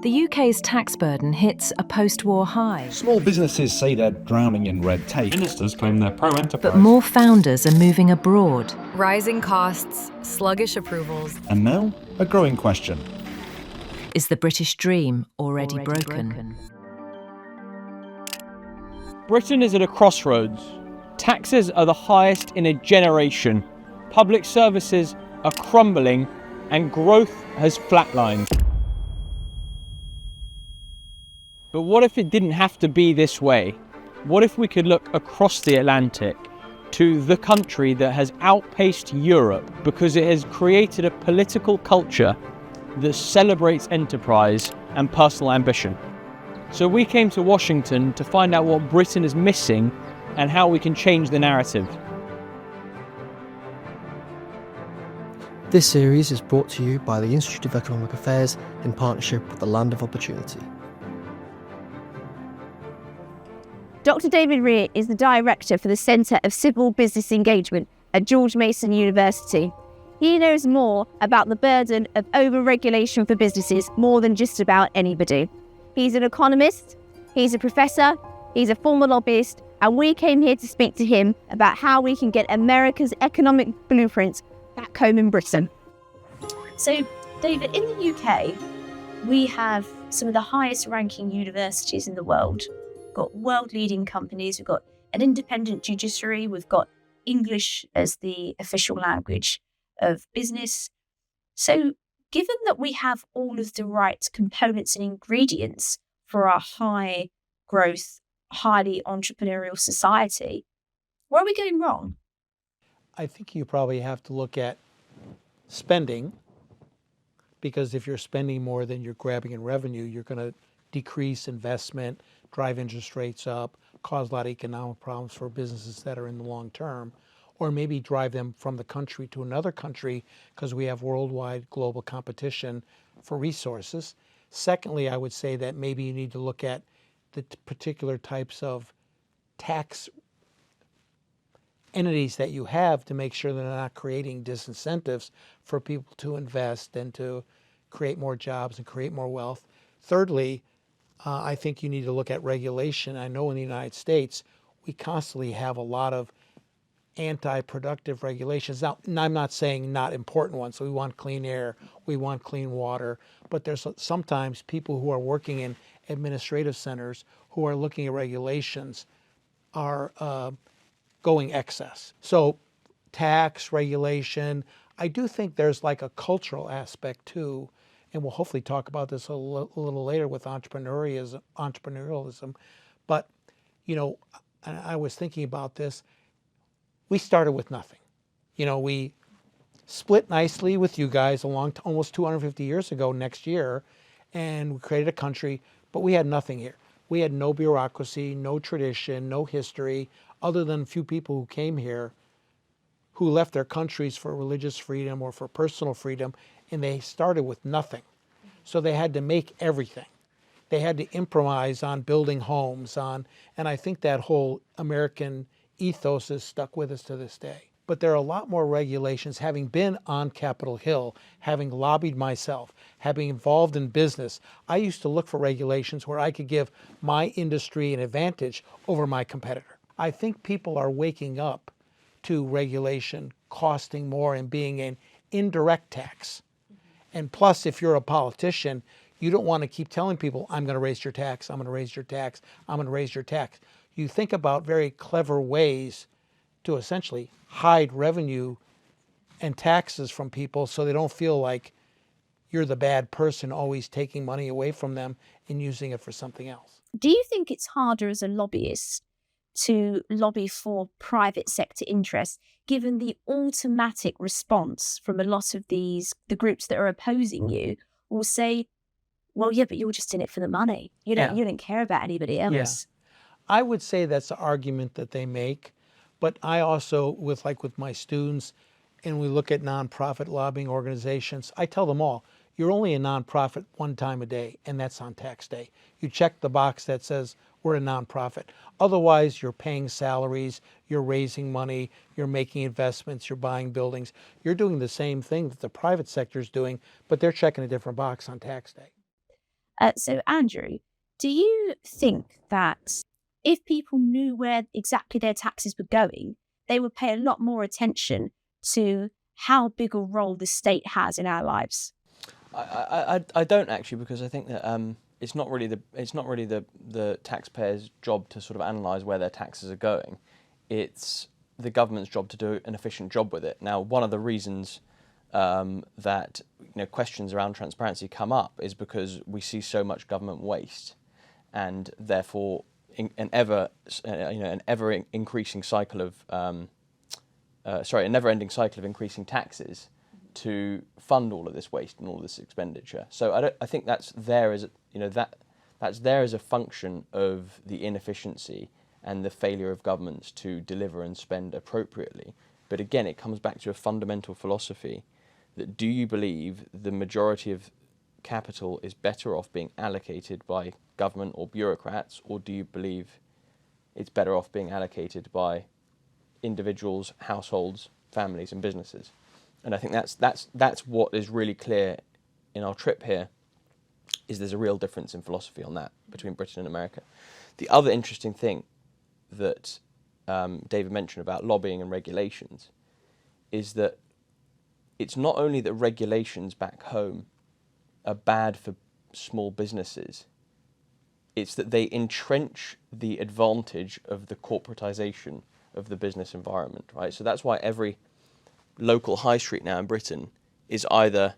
The UK's tax burden hits a post-war high. Small businesses say they're drowning in red tape. Ministers claim they're pro-enterprise. But more founders are moving abroad. Rising costs, sluggish approvals. And now, a growing question. Is the British dream already broken? Britain is at a crossroads. Taxes are the highest in a generation. Public services are crumbling and growth has flatlined. But what if it didn't have to be this way? What if we could look across the Atlantic to the country that has outpaced Europe because it has created a political culture that celebrates enterprise and personal ambition? So we came to Washington to find out what Britain is missing and how we can change the narrative. This series is brought to you by the Institute of Economic Affairs in partnership with the Land of Opportunity. Dr. David Rehr is the Director for the Centre of Civil Business Engagement at George Mason University. He knows more about the burden of over-regulation for businesses more than just about anybody. He's an economist, he's a professor, he's a former lobbyist, and we came here to speak to him about how we can get America's economic blueprint back home in Britain. So, David, in the UK, we have some of the highest ranking universities in the world. We've got world-leading companies, we've got an independent judiciary, we've got English as the official language of business. So, given that we have all of the right components and ingredients for our high growth, highly entrepreneurial society, where are we going wrong? I think you probably have to look at spending, because if you're spending more than you're grabbing in revenue, you're going to decrease investment, drive interest rates up, cause a lot of economic problems for businesses that are in the long term, or maybe drive them from the country to another country because we have worldwide global competition for resources. Secondly, I would say that maybe you need to look at the particular types of tax entities that you have to make sure they're not creating disincentives for people to invest and to create more jobs and create more wealth. Thirdly, I think you need to look at regulation. I know in the United States, we constantly have a lot of anti-productive regulations. Now, I'm not saying not important ones. So we want clean air, we want clean water, but there's sometimes people who are working in administrative centers who are looking at regulations are going excess. So tax, regulation, I do think there's like a cultural aspect too, and we'll hopefully talk about this a little later with entrepreneurialism. But, you know, I was thinking about this. We started with nothing. You know, we split nicely with you guys almost 250 years ago next year, and we created a country, but we had nothing here. We had no bureaucracy, no tradition, no history, other than a few people who came here who left their countries for religious freedom or for personal freedom, and they started with nothing. So they had to make everything. They had to improvise on building homes, and I think that whole American ethos is stuck with us to this day. But there are a lot more regulations. Having been on Capitol Hill, having lobbied myself, having involved in business, I used to look for regulations where I could give my industry an advantage over my competitor. I think people are waking up to regulation costing more and being an indirect tax. And plus, if you're a politician, you don't want to keep telling people, I'm going to raise your tax, I'm going to raise your tax, I'm going to raise your tax. You think about very clever ways to essentially hide revenue and taxes from people so they don't feel like you're the bad person always taking money away from them and using it for something else. Do you think it's harder as a lobbyist to lobby for private sector interests, given the automatic response from a lot of the groups that are opposing you will say, well, yeah, but you're just in it for the money. You don't care about anybody else. Yeah. I would say that's the argument that they make, but I also, with my students, and we look at nonprofit lobbying organizations, I tell them all, you're only a nonprofit one time a day, and that's on tax day. You check the box that says we're a nonprofit. Otherwise, you're paying salaries, you're raising money, you're making investments, you're buying buildings. You're doing the same thing that the private sector is doing, but they're checking a different box on tax day. So, Andrew, do you think that if people knew where exactly their taxes were going, they would pay a lot more attention to how big a role the state has in our lives? I don't actually, because I think that it's not really the taxpayer's job to sort of analyse where their taxes are going. It's the government's job to do an efficient job with it. Now, one of the reasons that questions around transparency come up is because we see so much government waste, and therefore an ever increasing cycle of a never-ending cycle of increasing taxes to fund all of this waste and all this expenditure. So I think that's there as that's there as a function of the inefficiency and the failure of governments to deliver and spend appropriately. But again, it comes back to a fundamental philosophy that do you believe the majority of capital is better off being allocated by government or bureaucrats, or do you believe it's better off being allocated by individuals, households, families and businesses? And I think that's what is really clear in our trip here, is there's a real difference in philosophy on that between Britain and America. The other interesting thing that David mentioned about lobbying and regulations is that it's not only that regulations back home are bad for small businesses, it's that they entrench the advantage of the corporatization of the business environment, right? So that's why every local high street now in Britain is either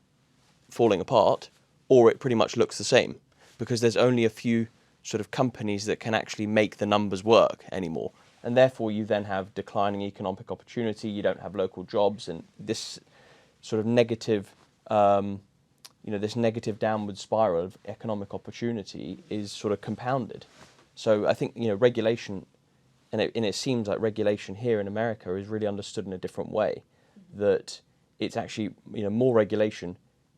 falling apart or it pretty much looks the same, because there's only a few sort of companies that can actually make the numbers work anymore. And therefore you then have declining economic opportunity, you don't have local jobs, and this sort of negative, this negative downward spiral of economic opportunity is sort of compounded. So I think, regulation, and it seems like regulation here in America is really understood in a different way, that it's actually, more regulation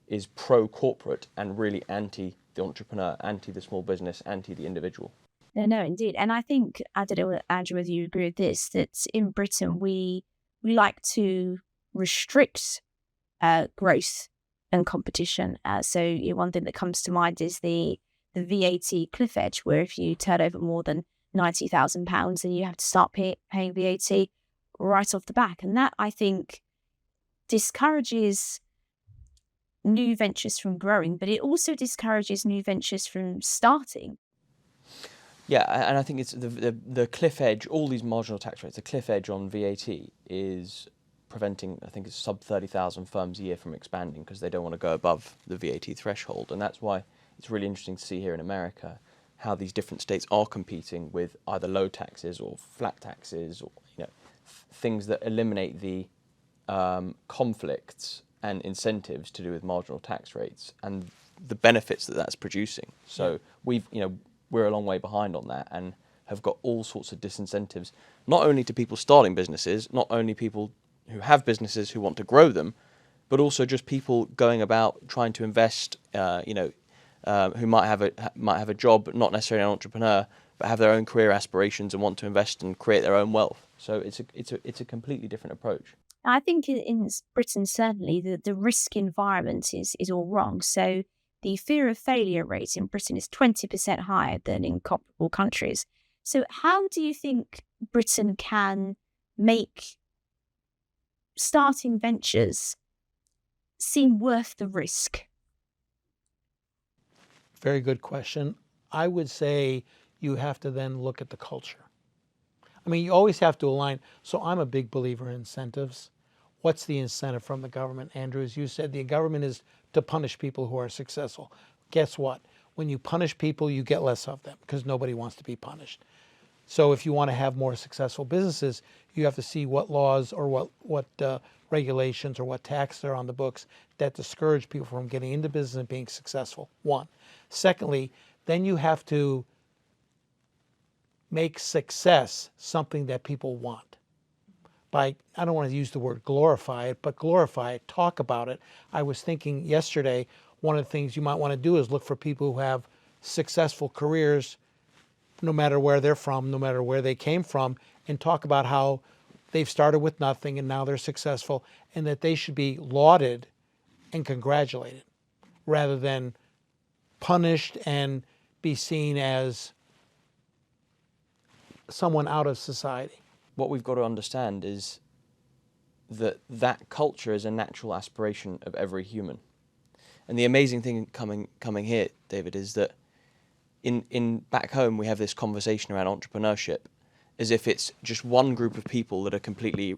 is pro-corporate and really anti the entrepreneur, anti the small business, anti the individual. No, indeed. And I think, I don't know, Andrew, whether you agree with this, that in Britain we like to restrict growth and competition. So one thing that comes to mind is the VAT cliff edge, where if you turn over more than £90,000, then you have to start paying VAT right off the back. And that, I think, discourages new ventures from growing, but it also discourages new ventures from starting. Yeah, and I think it's the cliff edge, all these marginal tax rates, the cliff edge on VAT is preventing, I think it's sub 30,000 firms a year from expanding because they don't want to go above the VAT threshold. And that's why it's really interesting to see here in America how these different states are competing with either low taxes or flat taxes, or things that eliminate the conflicts and incentives to do with marginal tax rates and the benefits that that's producing. So we're a long way behind on that and have got all sorts of disincentives, not only to people starting businesses, not only people who have businesses who want to grow them, but also just people going about trying to invest, who might have a job, not necessarily an entrepreneur, but have their own career aspirations and want to invest and create their own wealth. So it's a completely different approach. I think in Britain, certainly, the risk environment is all wrong. So the fear of failure rate in Britain is 20% higher than in comparable countries. So how do you think Britain can make starting ventures seem worth the risk? Very good question. I would say you have to then look at the culture. I mean, you always have to align. So I'm a big believer in incentives. What's the incentive from the government? Andrew, as you said, the government is to punish people who are successful. Guess what? When you punish people, you get less of them because nobody wants to be punished. So if you want to have more successful businesses, you have to see what laws or what regulations or what taxes are on the books that discourage people from getting into business and being successful, one. Secondly, then you have to make success something that people want. I don't want to use the word glorify it, but glorify it, talk about it. I was thinking yesterday, one of the things you might want to do is look for people who have successful careers, no matter where they're from, no matter where they came from, and talk about how they've started with nothing and now they're successful, and that they should be lauded and congratulated rather than punished and be seen as someone out of society. What we've got to understand is that culture is a natural aspiration of every human. And the amazing thing coming here, David, is that in back home we have this conversation around entrepreneurship as if it's just one group of people that are completely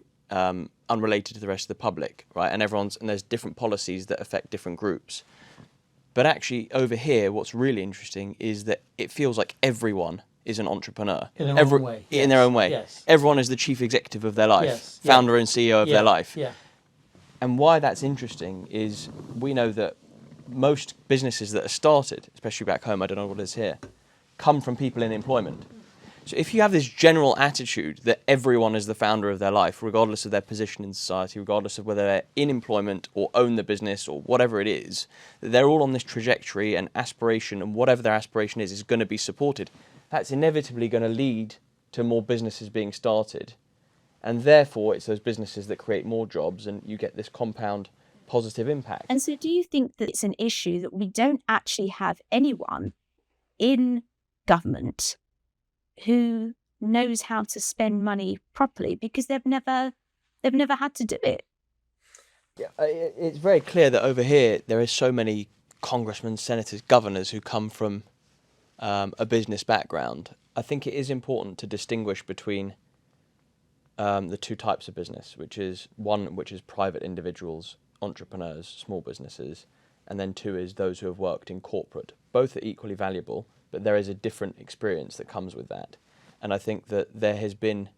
unrelated to the rest of the public, right? And there's different policies that affect different groups. But actually over here, what's really interesting is that it feels like everyone is an entrepreneur. In their own way. In their own way. Yes. Everyone is the chief executive of their life, Yes. founder and CEO of their life. Yeah. And why that's interesting is we know that most businesses that are started, especially back home, I don't know what it is here, come from people in employment. So if you have this general attitude that everyone is the founder of their life, regardless of their position in society, regardless of whether they're in employment or own the business or whatever it is, that they're all on this trajectory and aspiration, and whatever their aspiration is going to be supported, that's inevitably going to lead to more businesses being started. And therefore, it's those businesses that create more jobs, and you get this compound positive impact. And so do you think that it's an issue that we don't actually have anyone in government who knows how to spend money properly because they've never had to do it? Yeah, it's very clear that over here there is so many congressmen, senators, governors who come from a business background. I think it is important to distinguish between the two types of business, which is private individuals, entrepreneurs, small businesses, and then two is those who have worked in corporate. Both are equally valuable, but there is a different experience that comes with that. And I think that there has been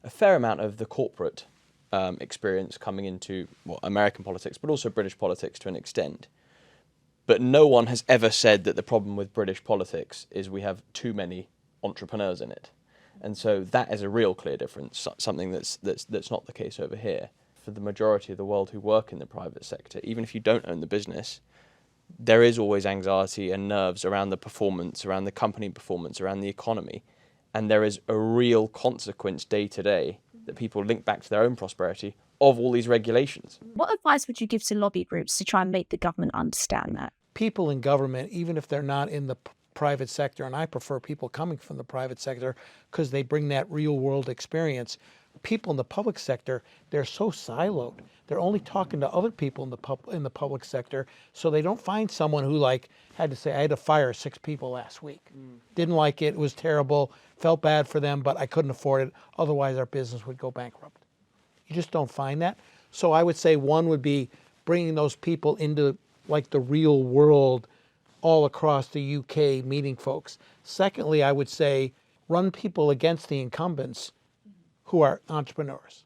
a fair amount of the corporate experience coming into American politics, but also British politics to an extent. But no one has ever said that the problem with British politics is we have too many entrepreneurs in it. And so that is a real clear difference, something that's not the case over here. For the majority of the world who work in the private sector, even if you don't own the business, there is always anxiety and nerves around the performance, around the company performance, around the economy. And there is a real consequence day to day that people link back to their own prosperity of all these regulations. What advice would you give to lobby groups to try and make the government understand that? People in government, even if they're not in the private sector, and I prefer people coming from the private sector because they bring that real world experience. People in the public sector, they're so siloed. They're only talking to other people in the public sector, so they don't find someone who had to say, I had to fire 6 people last week. Didn't like it, was terrible, felt bad for them, but I couldn't afford it. Otherwise, our business would go bankrupt. You just don't find that. So I would say one would be bringing those people into the real world all across the UK, meeting folks. Secondly, I would say run people against the incumbents who are entrepreneurs.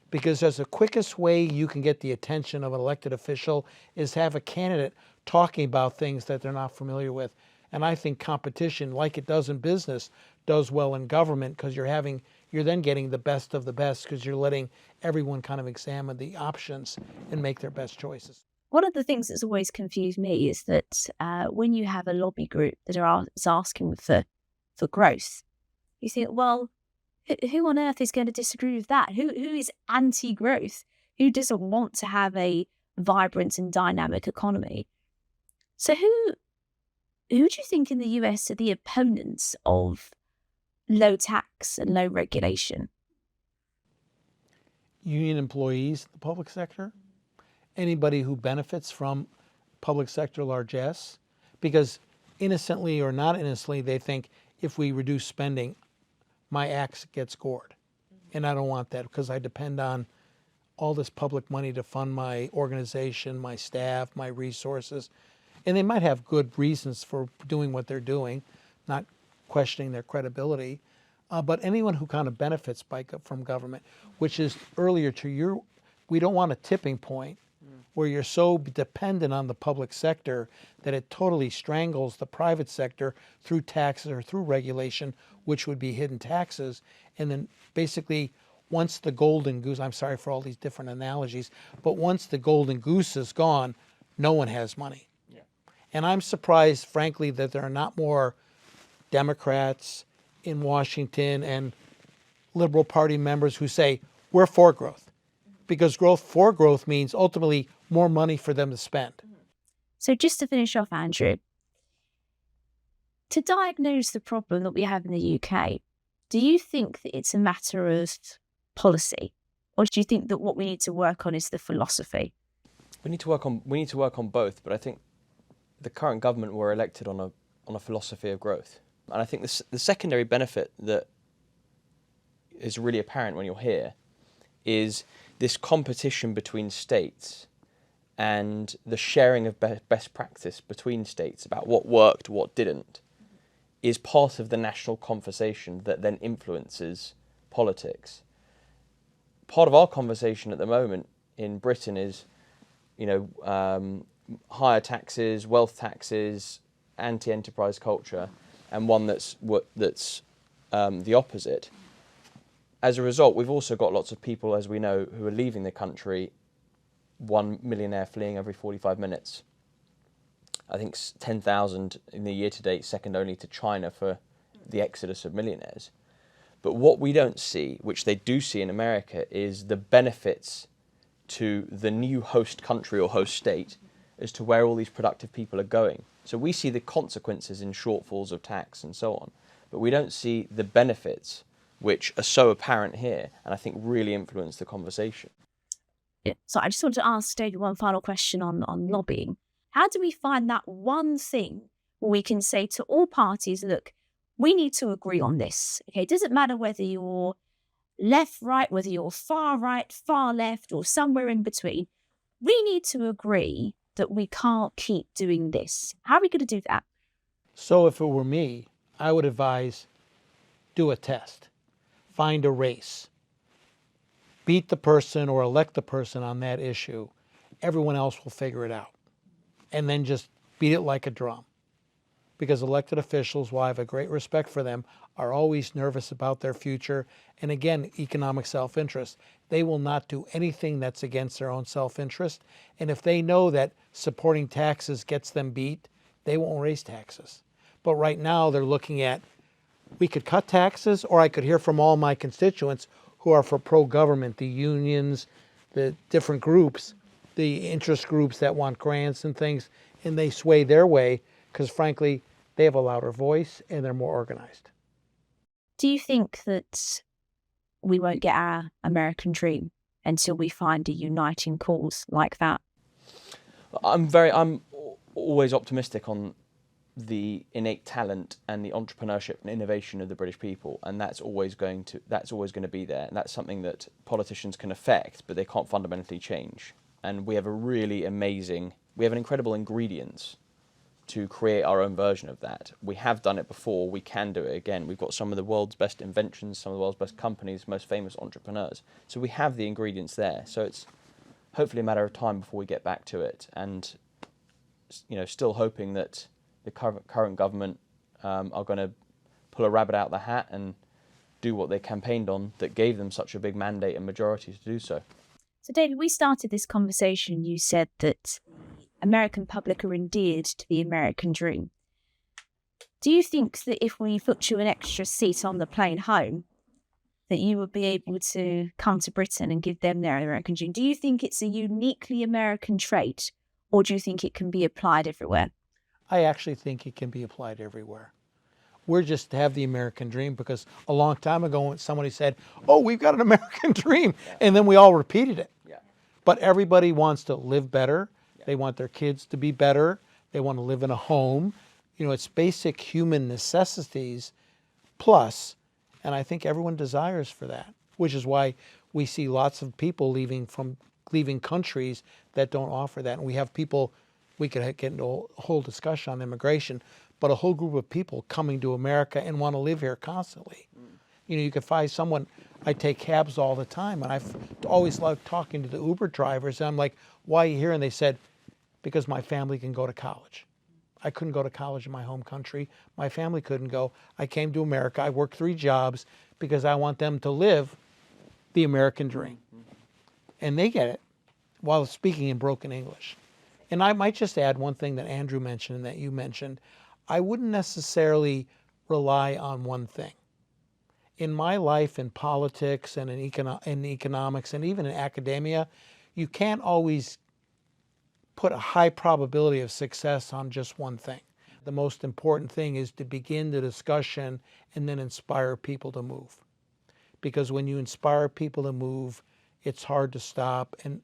Because that's the quickest way you can get the attention of an elected official is have a candidate talking about things that they're not familiar with. And I think competition, like it does in business, does well in government because you're then getting the best of the best because you're letting everyone kind of examine the options and make their best choices. One of the things that's always confused me is that when you have a lobby group that is asking for growth, you think, well, who on earth is going to disagree with that? Who is anti-growth? Who doesn't want to have a vibrant and dynamic economy? So who do you think in the US are the opponents of low tax and low regulation? Union employees in the public sector, anybody who benefits from public sector largesse, because innocently or not innocently, they think if we reduce spending, my axe gets gored. And I don't want that because I depend on all this public money to fund my organization, my staff, my resources. And they might have good reasons for doing what they're doing, not questioning their credibility. But anyone who kind of benefits from government, which is earlier to we don't want a tipping point where you're so dependent on the public sector that it totally strangles the private sector through taxes or through regulation, which would be hidden taxes. And then basically once the golden goose, I'm sorry for all these different analogies, but once the golden goose is gone, no one has money. Yeah. And I'm surprised, frankly, that there are not more Democrats in Washington and Liberal Party members who say, we're for growth. Because growth for growth means ultimately more money for them to spend. So just to finish off, Andrew, To diagnose the problem that we have in the UK, do you think that it's a matter of policy, or do you think that what we need to work on is the philosophy? We need to work on both, but I think the current government were elected on a philosophy of growth. And I think the secondary benefit that is really apparent when you're here is this competition between states and the sharing of best practice between states about what worked, what didn't, is part of the national conversation that then influences politics. Part of our conversation at the moment in Britain is, higher taxes, wealth taxes, anti-enterprise culture, and one that's the opposite. As a result, we've also got lots of people, as we know, who are leaving the country, one millionaire fleeing every 45 minutes. I think 10,000 in the year to date, second only to China for the exodus of millionaires. But what we don't see, which they do see in America, is the benefits to the new host country or host state as to where all these productive people are going. So we see the consequences in shortfalls of tax and so on, but we don't see the benefits which are so apparent here and I think really influence the conversation. Yeah. So I just want to ask David one final question on lobbying. How do we find that one thing where we can say to all parties, look, we need to agree on this. Okay, it doesn't matter whether you're left, right, whether you're far right, far left, or somewhere in between. We need to agree that we can't keep doing this. How are we going to do that? So if it were me, I would advise do a test. Find a race. Beat the person or elect the person on that issue. Everyone else will figure it out. And then just beat it like a drum. Because elected officials, while I have a great respect for them, are always nervous about their future. And again, economic self-interest. They will not do anything that's against their own self-interest. And if they know that supporting taxes gets them beat, they won't raise taxes. But right now they're looking at, we could cut taxes, or I could hear from all my constituents who are for pro-government, the unions, the different groups, the interest groups that want grants and things, and they sway their way because frankly, they have a louder voice and they're more organized. Do you think that we won't get our American dream until we find a uniting cause like that? I'm always optimistic on the innate talent and the entrepreneurship and innovation of the British people, and that's always going to be there, and that's something that politicians can affect, but they can't fundamentally change. And we have an incredible ingredients to create our own version of that. We have done it before, we can do it again. We've got some of the world's best inventions, some of the world's best companies, most famous entrepreneurs. So we have the ingredients there. So it's hopefully a matter of time before we get back to it. And still hoping that the current government are going to pull a rabbit out of the hat and do what they campaigned on that gave them such a big mandate and majority to do so. So David, we started this conversation, you said that American public are endeared to the American dream. Do you think that if we put you an extra seat on the plane home, that you would be able to come to Britain and give them their American dream? Do you think it's a uniquely American trait, or do you think it can be applied everywhere? I actually think it can be applied everywhere. We're just have the American dream because a long time ago when somebody said, oh, we've got an American dream, and then we all repeated it. Yeah. But everybody wants to live better. They want their kids to be better. They want to live in a home. It's basic human necessities plus, and I think everyone desires for that, which is why we see lots of people leaving countries that don't offer that. And we have people, we could get into a whole discussion on immigration, but a whole group of people coming to America and want to live here constantly. You could find someone, I take cabs all the time, and I've always loved talking to the Uber drivers, and I'm like, why are you here? And they said, because my family can go to college. I couldn't go to college in my home country. My family couldn't go. I came to America. I worked 3 jobs because I want them to live the American dream. And they get it while speaking in broken English. And I might just add one thing that Andrew mentioned and that you mentioned. I wouldn't necessarily rely on one thing. In my life, in politics and in economics and even in academia, you can't always put a high probability of success on just one thing. The most important thing is to begin the discussion and then inspire people to move. Because when you inspire people to move, it's hard to stop and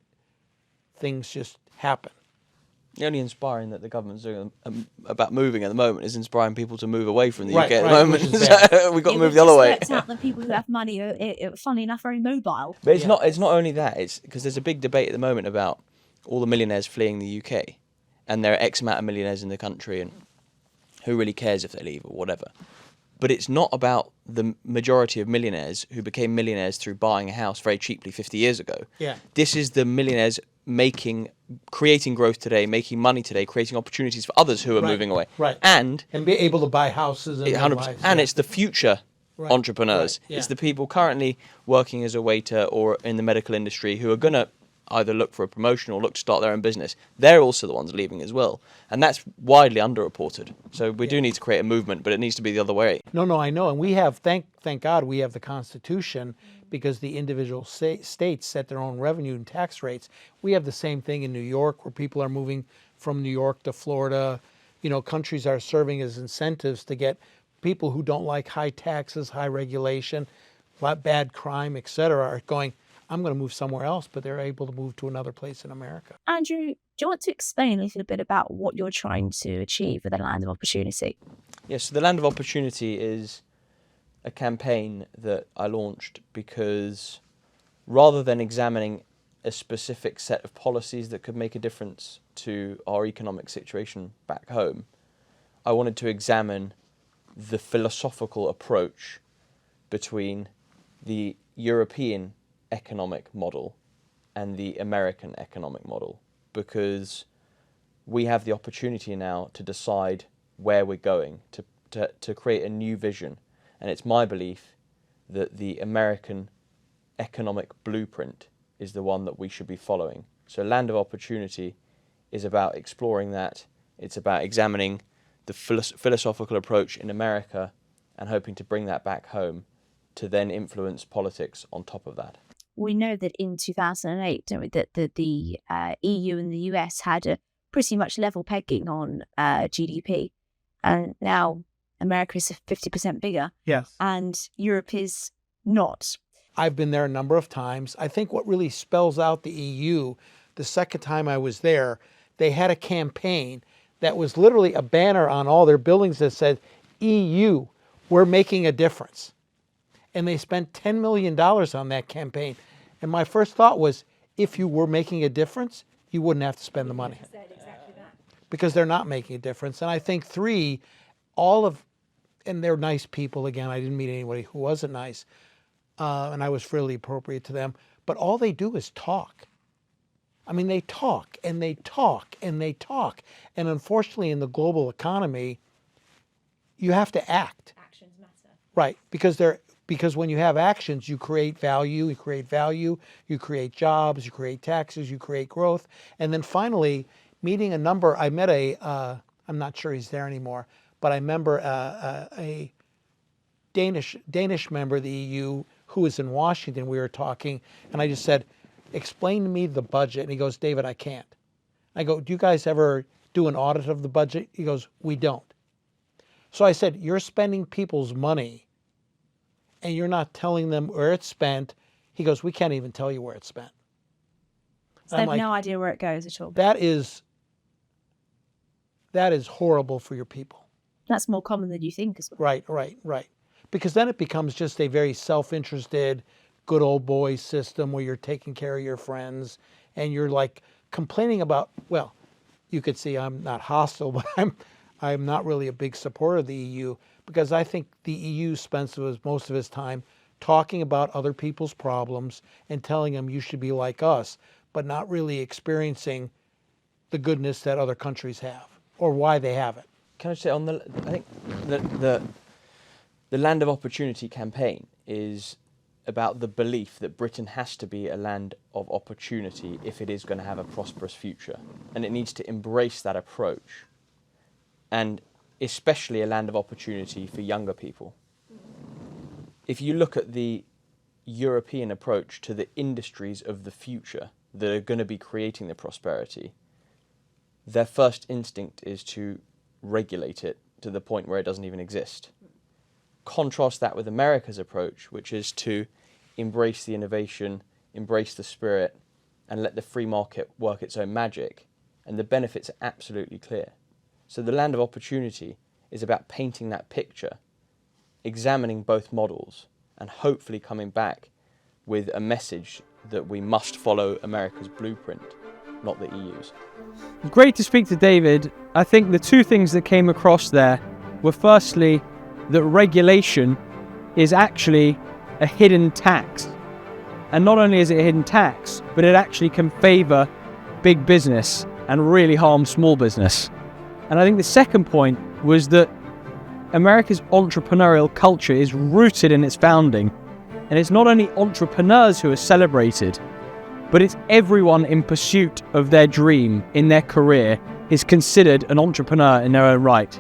things just happen. The only inspiring that the government's doing about moving at the moment is inspiring people to move away from the Right, UK at right, the moment. which is bad. So we've got to move the other way. Worked out that people who have money are, funnily enough, very mobile. But it's not only that. It's because there's a big debate at the moment about all the millionaires fleeing the UK, and there are X amount of millionaires in the country, and who really cares if they leave or whatever. But it's not about the majority of millionaires who became millionaires through buying a house very cheaply 50 years ago. Yeah. This is the millionaires creating growth today, making money today, creating opportunities for others who are moving away. Right. And be able to buy houses and 100%. lives, And yeah. it's the future entrepreneurs. Right, yeah. It's the people currently working as a waiter or in the medical industry who are going to either look for a promotion or look to start their own business. They're also the ones leaving as well. And that's widely underreported. So we do need to create a movement, but it needs to be the other way. No, I know. And we have, thank God, we have the Constitution because the individual states set their own revenue and tax rates. We have the same thing in New York where people are moving from New York to Florida. You know, countries are serving as incentives to get people who don't like high taxes, high regulation, bad crime, etc., are going, I'm going to move somewhere else, but they're able to move to another place in America. Andrew, do you want to explain a little bit about what you're trying to achieve with the Land of Opportunity? Yes, so the Land of Opportunity is a campaign that I launched because rather than examining a specific set of policies that could make a difference to our economic situation back home, I wanted to examine the philosophical approach between the European economic model and the American economic model, because we have the opportunity now to decide where we're going, to create a new vision. And it's my belief that the American economic blueprint is the one that we should be following. So Land of Opportunity is about exploring that. It's about examining the philosophical approach in America and hoping to bring that back home to then influence politics on top of that. We know that in 2008, don't we, that the EU and the US had a pretty much level pegging on GDP. And now America is 50% bigger. Yes. And Europe is not. I've been there a number of times. I think what really spells out the EU, the second time I was there, they had a campaign that was literally a banner on all their buildings that said, EU, we're making a difference. And they spent $10 million on that campaign. And my first thought was, if you were making a difference, you wouldn't have to spend the money. Because they're not making a difference. And I think three, and they're nice people again, I didn't meet anybody who wasn't nice, and I was fairly appropriate to them, but all they do is talk. I mean, they talk and they talk and they talk. And unfortunately in the global economy, you have to act. Actions matter. Right, because when you have actions, you create value, you create jobs, you create taxes, you create growth. And then finally, meeting I met I'm not sure he's there anymore, but I remember a Danish member of the EU who was in Washington. We were talking, and I just said, explain to me the budget. And he goes, David, I can't. I go, do you guys ever do an audit of the budget? He goes, we don't. So I said, you're spending people's money and you're not telling them where it's spent. He goes, we can't even tell you where it's spent. So they have no idea where it goes at all. That is horrible for your people. That's more common than you think as well. Right. Because then it becomes just a very self-interested, good old boy system where you're taking care of your friends and you're like complaining about, well, you could see I'm not hostile, but I'm not really a big supporter of the EU because I think the EU spends most of its time talking about other people's problems and telling them you should be like us, but not really experiencing the goodness that other countries have or why they have it. Can I say I think the Land of Opportunity campaign is about the belief that Britain has to be a land of opportunity if it is going to have a prosperous future. And it needs to embrace that approach. And especially a land of opportunity for younger people. If you look at the European approach to the industries of the future that are going to be creating the prosperity, their first instinct is to regulate it to the point where it doesn't even exist. Contrast that with America's approach, which is to embrace the innovation, embrace the spirit, and let the free market work its own magic. And the benefits are absolutely clear. So the land of opportunity is about painting that picture, examining both models, and hopefully coming back with a message that we must follow America's blueprint, not the EU's. Great to speak to David. I think the two things that came across there were firstly that regulation is actually a hidden tax. And not only is it a hidden tax, but it actually can favour big business and really harm small business. And I think the second point was that America's entrepreneurial culture is rooted in its founding. And it's not only entrepreneurs who are celebrated, but it's everyone in pursuit of their dream in their career is considered an entrepreneur in their own right.